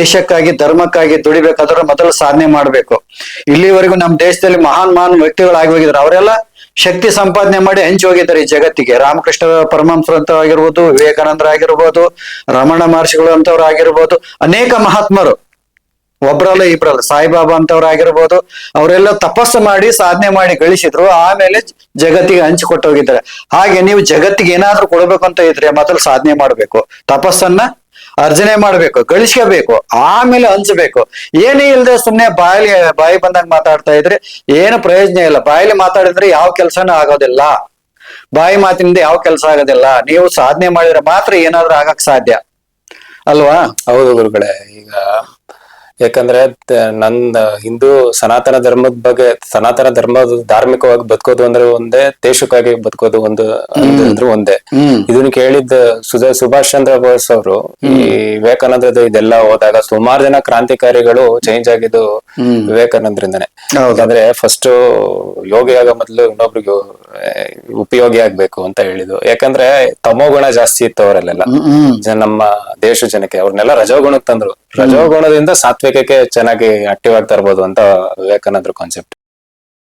ದೇಶಕ್ಕಾಗಿ ಧರ್ಮಕ್ಕಾಗಿ ದುಡಿಬೇಕಾದ್ರೆ ಮೊದಲು ಸಾಧನೆ ಮಾಡ್ಬೇಕು. ಇಲ್ಲಿವರೆಗೂ ನಮ್ಮ ದೇಶದಲ್ಲಿ ಮಹಾನ್ ವ್ಯಕ್ತಿಗಳಾಗಿ ಹೋಗಿದ್ರು. ಅವರೆಲ್ಲ ಶಕ್ತಿ ಸಂಪಾದನೆ ಮಾಡಿ ಹಂಚಿ ಹೋಗಿದ್ದಾರೆ ಈ ಜಗತ್ತಿಗೆ. ರಾಮಕೃಷ್ಣ ಪರಮಹಂಸರಂತ ಆಗಿರ್ಬೋದು, ವಿವೇಕಾನಂದರ ಆಗಿರ್ಬೋದು, ರಮಣ ಮಹರ್ಷಿಗಳು ಅಂತವ್ರು ಆಗಿರ್ಬೋದು, ಅನೇಕ ಮಹಾತ್ಮರು, ಒಬ್ರಲ್ಲ ಇಬ್ರಲ್ಲ, ಸಾಯಿಬಾಬಾ ಅಂತವ್ರು ಆಗಿರ್ಬೋದು, ಅವರೆಲ್ಲ ತಪಸ್ಸು ಮಾಡಿ ಸಾಧನೆ ಮಾಡಿ ಗಳಿಸಿದ್ರು. ಆಮೇಲೆ ಜಗತ್ತಿಗೆ ಹಂಚಿಕೊಟ್ಟು ಹೋಗಿದ್ದಾರೆ. ಹಾಗೆ ನೀವು ಜಗತ್ತಿಗೆ ಏನಾದ್ರೂ ಕೊಡ್ಬೇಕು ಅಂತ ಇದ್ರೆ ಮೊದಲು ಸಾಧನೆ ಮಾಡ್ಬೇಕು, ತಪಸ್ಸನ್ನ ಅರ್ಜನೆ ಮಾಡ್ಬೇಕು, ಗಳಿಸ್ಕೋಬೇಕು, ಆಮೇಲೆ ಹಂಚಬೇಕು. ಏನೇ ಇಲ್ಲದೆ ಸುಮ್ನೆ ಬಾಯಿ ಬಂದಾಗ ಮಾತಾಡ್ತಾ ಇದ್ರೆ ಏನು ಪ್ರಯೋಜನ ಇಲ್ಲ. ಬಾಯಲ್ಲಿ ಮಾತಾಡಿದ್ರೆ ಯಾವ ಕೆಲ್ಸನೂ ಆಗೋದಿಲ್ಲ. ಬಾಯಿ ಮಾತಿನಿಂದ ಯಾವ ಕೆಲಸ ಆಗೋದಿಲ್ಲ. ನೀವು ಸಾಧನೆ ಮಾಡಿದ್ರೆ ಮಾತ್ರ ಏನಾದ್ರೂ ಆಗಕ್ ಸಾಧ್ಯ ಅಲ್ವಾ? ಹೌದು ಗುರುಗಳೇ. ಈಗ ಯಾಕಂದ್ರೆ ನನ್ನ ಹಿಂದೂ ಸನಾತನ ಧರ್ಮದ ಬಗ್ಗೆ, ಸನಾತನ ಧರ್ಮದ ಧಾರ್ಮಿಕವಾಗಿ ಬದುಕೋದು ಅಂದ್ರೆ ಒಂದೇ, ದೇಶಕ್ಕಾಗಿ ಬದುಕೋದು ಅಂದ್ರೆ ಒಂದೇ. ಇದನ್ನ ಕೇಳಿದ್ದ ಸುಭಾಷ್ ಚಂದ್ರ ಬೋಸ್ ಅವರು ಈ ವಿವೇಕಾನಂದದ ಇದೆಲ್ಲ ಹೋದಾಗ ಸುಮಾರು ಜನ ಕ್ರಾಂತಿಕಾರಿಗಳು ಚೇಂಜ್ ಆಗಿದ್ದು ವಿವೇಕಾನಂದರಿಂದನೇ. ಯಾಕಂದ್ರೆ ಫಸ್ಟ್ ಯೋಗಿ ಆಗ ಮೊದ್ಲು ಇನ್ನೊಬ್ರಿಗೆ ಉಪಯೋಗಿ ಆಗ್ಬೇಕು ಅಂತ ಹೇಳಿದ್ದು. ಯಾಕಂದ್ರೆ ತಮೋಗುಣ ಜಾಸ್ತಿ ಇತ್ತು ಅವರಲ್ಲೆಲ್ಲ, ನಮ್ಮ ದೇಶ ಜನಕ್ಕೆ. ಅವ್ರನ್ನೆಲ್ಲ ರಜೋಗುಣಕ್ಕೆ ತಂದ್ರು. ರಜೋಗುಣದಿಂದ ಸಾತ್ವಿಕಕ್ಕೆ ಚೆನ್ನಾಗಿ ಆಕ್ಟಿವ್ ಆಗ್ತಾ ಇರ್ಬೋದು ಅಂತ ವಿವೇಕಾನಂದ್ರ ಕಾನ್ಸೆಪ್ಟ್.